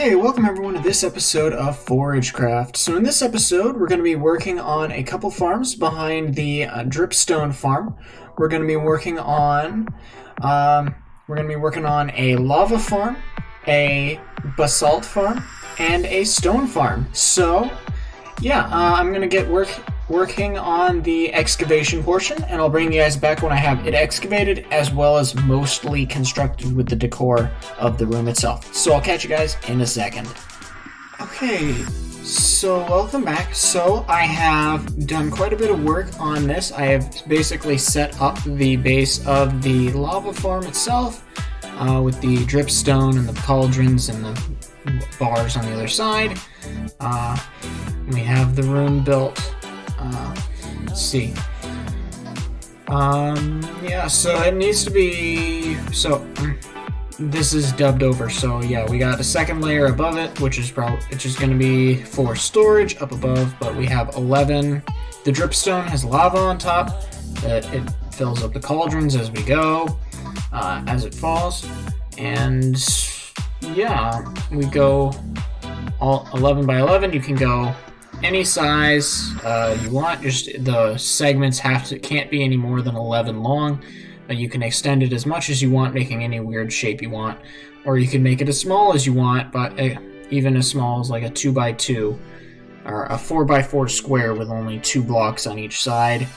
Okay, welcome everyone to this episode of ForageCraft. So in this episode, we're going to be working on a couple farms behind the dripstone farm. We're going to be working on a lava farm, a basalt farm, and a stone farm. So yeah, I'm going to get working on the excavation portion, and I'll bring you guys back when I have it excavated, as well as mostly constructed with the decor of the room itself. So I'll catch you guys in a second. Okay, so welcome back. So I have done quite a bit of work on this. I have basically set up the base of the lava farm itself, with the dripstone and the cauldrons and the bars on the other side. We have the room built. Let's see. Yeah, so it needs to be, this is dubbed over, so yeah, we got a second layer above it, which is going to be for storage up above, but we have 11. The dripstone has lava on top, that it fills up the cauldrons as we go, as it falls, and yeah, we go all 11 by 11. You can go any size you want. Just the segments can't be any more than 11 long. You can extend it as much as you want, making any weird shape you want, or you can make it as small as you want, but even as small as like a 2x2 or a 4x4 square with only 2 blocks on each side.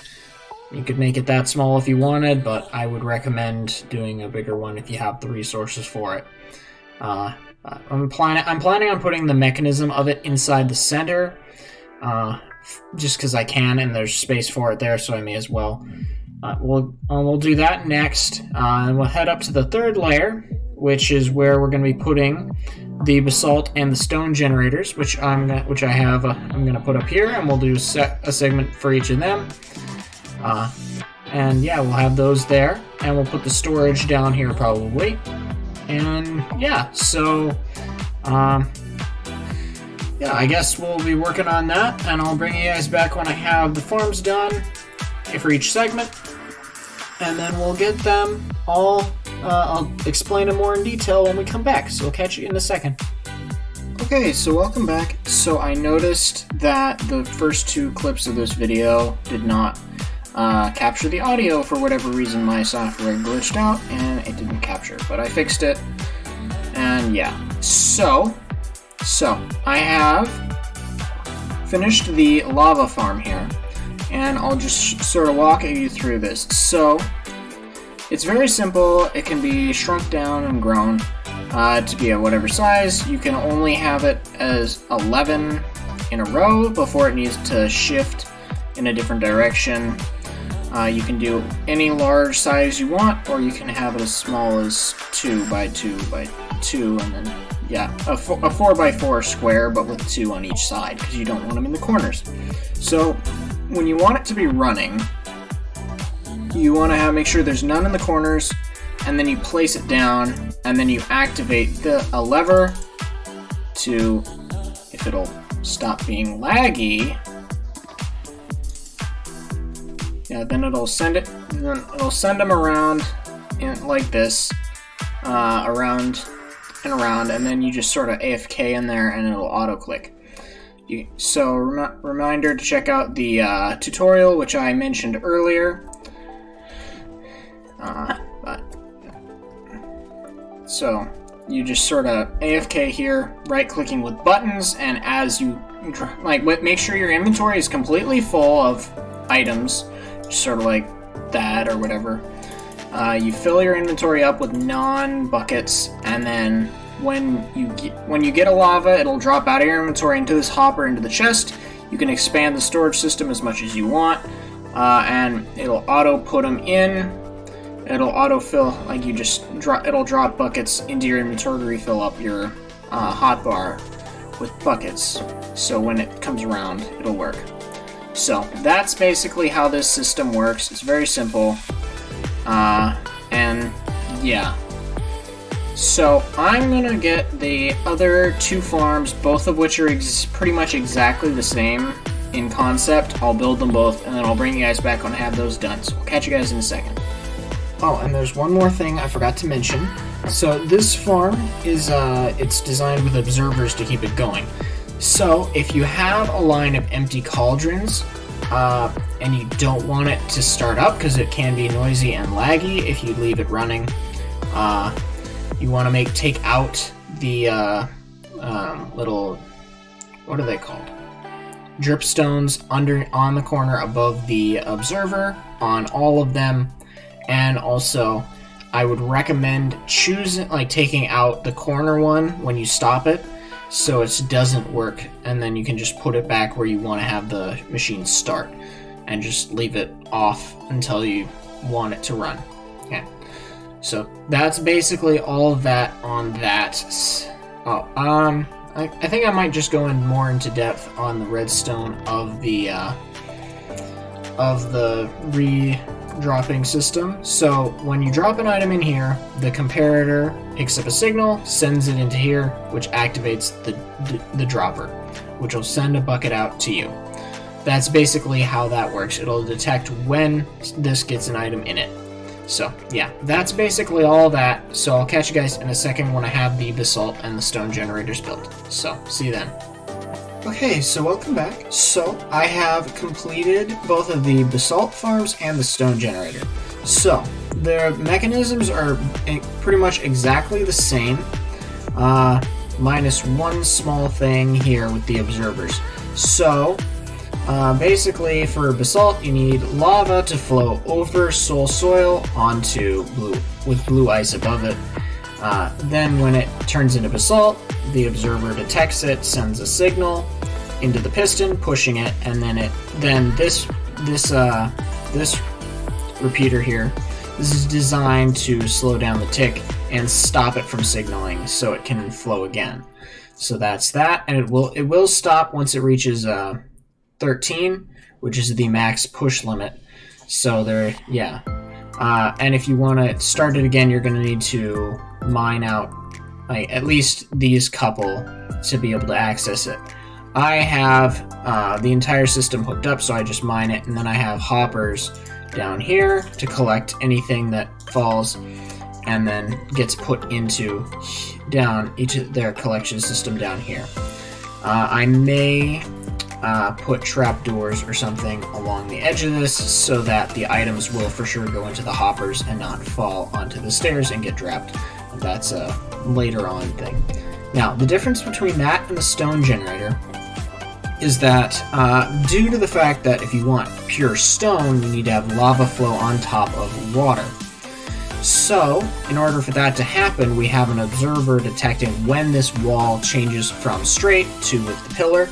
You could make it that small if you wanted, but I would recommend doing a bigger one if you have the resources for it. I'm planning on putting the mechanism of it inside the center, just because I can, and there's space for it there, so I may as well. We'll do that next, and we'll head up to the third layer, which is where we're going to be putting the basalt and the stone generators, which I'm going to put up here, and we'll do a segment for each of them. And yeah, we'll have those there, and we'll put the storage down here probably. And yeah, so yeah, I guess we'll be working on that, and I'll bring you guys back when I have the farms done for each segment, and then we'll get them all. I'll explain them more in detail when we come back, so I'll catch you in a second. Okay, so welcome back. So I noticed that the first 2 clips of this video did not capture the audio for whatever reason. My software glitched out and it didn't capture, but I fixed it, and yeah, so I have finished the lava farm here, and I'll just sort of walk you through this. So it's very simple. It can be shrunk down and grown to be at whatever size. You can only have it as 11 in a row before it needs to shift in a different direction. You can do any large size you want, or you can have it as small as 2 by 2 by 2, and then yeah, a 4 by 4 square, but with 2 on each side, because you don't want them in the corners. So when you want it to be running, you want to make sure there's none in the corners, and then you place it down, and then you activate a lever to, if it'll stop being laggy. Yeah, then it'll send them around like this, around and around, and then you just sort of AFK in there, and it'll auto-click. So reminder to check out the tutorial, which I mentioned earlier. So you just sort of AFK here, right-clicking with buttons, and as you make sure your inventory is completely full of items, sort of like that or whatever. You fill your inventory up with non-buckets, and then when you get a lava, it'll drop out of your inventory into this hopper into the chest. You can expand the storage system as much as you want, and it'll auto put them in. It'll auto-fill, like you just it'll drop buckets into your inventory to refill up your hotbar with buckets. So when it comes around, it'll work. So that's basically how this system works. It's very simple. And yeah. So I'm gonna get the other 2 farms, both of which are pretty much exactly the same in concept. I'll build them both, and then I'll bring you guys back when I have those done. So we'll catch you guys in a second. Oh, and there's one more thing I forgot to mention. So this farm is it's designed with observers to keep it going. So if you have a line of empty cauldrons and you don't want it to start up because it can be noisy and laggy if you leave it running, you want to take out the little, what are they called? Dripstones on the corner above the observer on all of them. And also, I would recommend taking out the corner one when you stop it, so it doesn't work, and then you can just put it back where you want to have the machine start, and just leave it off until you want it to run. Okay. So that's basically all of that on that. I think I might just go in more into depth on the redstone of the re-dropping system. So when you drop an item in here, the comparator picks up a signal, sends it into here, which activates the dropper, which will send a bucket out to you. That's basically how that works. It'll detect when this gets an item in it. So yeah, that's basically all that. So I'll catch you guys in a second when I have the basalt and the stone generators built. So see you then. Okay, so welcome back. So I have completed both of the basalt farms and the stone generator. So their mechanisms are pretty much exactly the same, minus one small thing here with the observers. So basically for basalt you need lava to flow over soul soil onto blue ice above it. Then when it turns into basalt, the observer detects it, sends a signal into the piston, pushing it, and then this repeater here, this is designed to slow down the tick and stop it from signaling so it can flow again. So that's that, and it will stop once it reaches 13, which is the max push limit. So there, yeah. And if you want to start it again, you're going to need to mine out at least these couple to be able to access it. I have the entire system hooked up, so I just mine it, and then I have hoppers down here to collect anything that falls and then gets put into each of their collection system down here. I may put trapdoors or something along the edge of this so that the items will for sure go into the hoppers and not fall onto the stairs and get trapped. That's a later on thing. Now, the difference between that and the stone generator is that due to the fact that if you want pure stone, you need to have lava flow on top of water. So, in order for that to happen, we have an observer detecting when this wall changes from straight to with the pillar,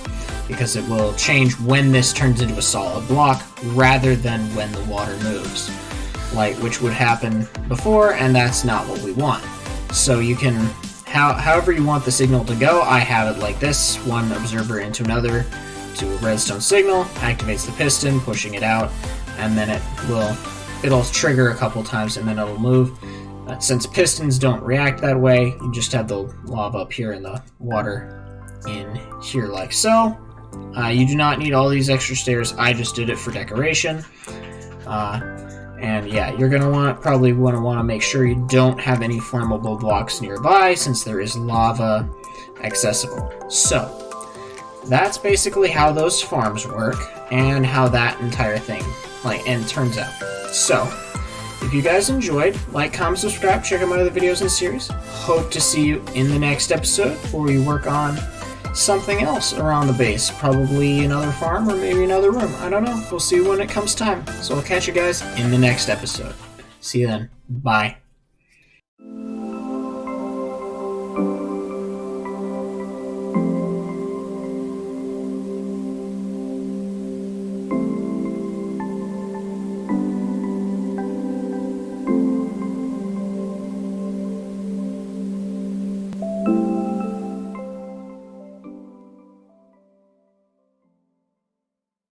because it will change when this turns into a solid block rather than when the water moves, which would happen before, and that's not what we want. So you can, however you want the signal to go, I have it like this, one observer into another to a redstone signal, activates the piston, pushing it out, and then it'll trigger a couple times and then it'll move. Since pistons don't react that way, you just have the lava up here and the water in here like so. You do not need all these extra stairs, I just did it for decoration. And yeah, you're gonna probably want to make sure you don't have any flammable blocks nearby since there is lava accessible. So that's basically how those farms work and how that entire thing turns out. So if you guys enjoyed, like, comment, subscribe, check out my other videos in the series. Hope to see you in the next episode where we work on something else around the base. Probably another farm or maybe another room. I don't know. We'll see when it comes time. So I'll catch you guys in the next episode. See you then. Bye.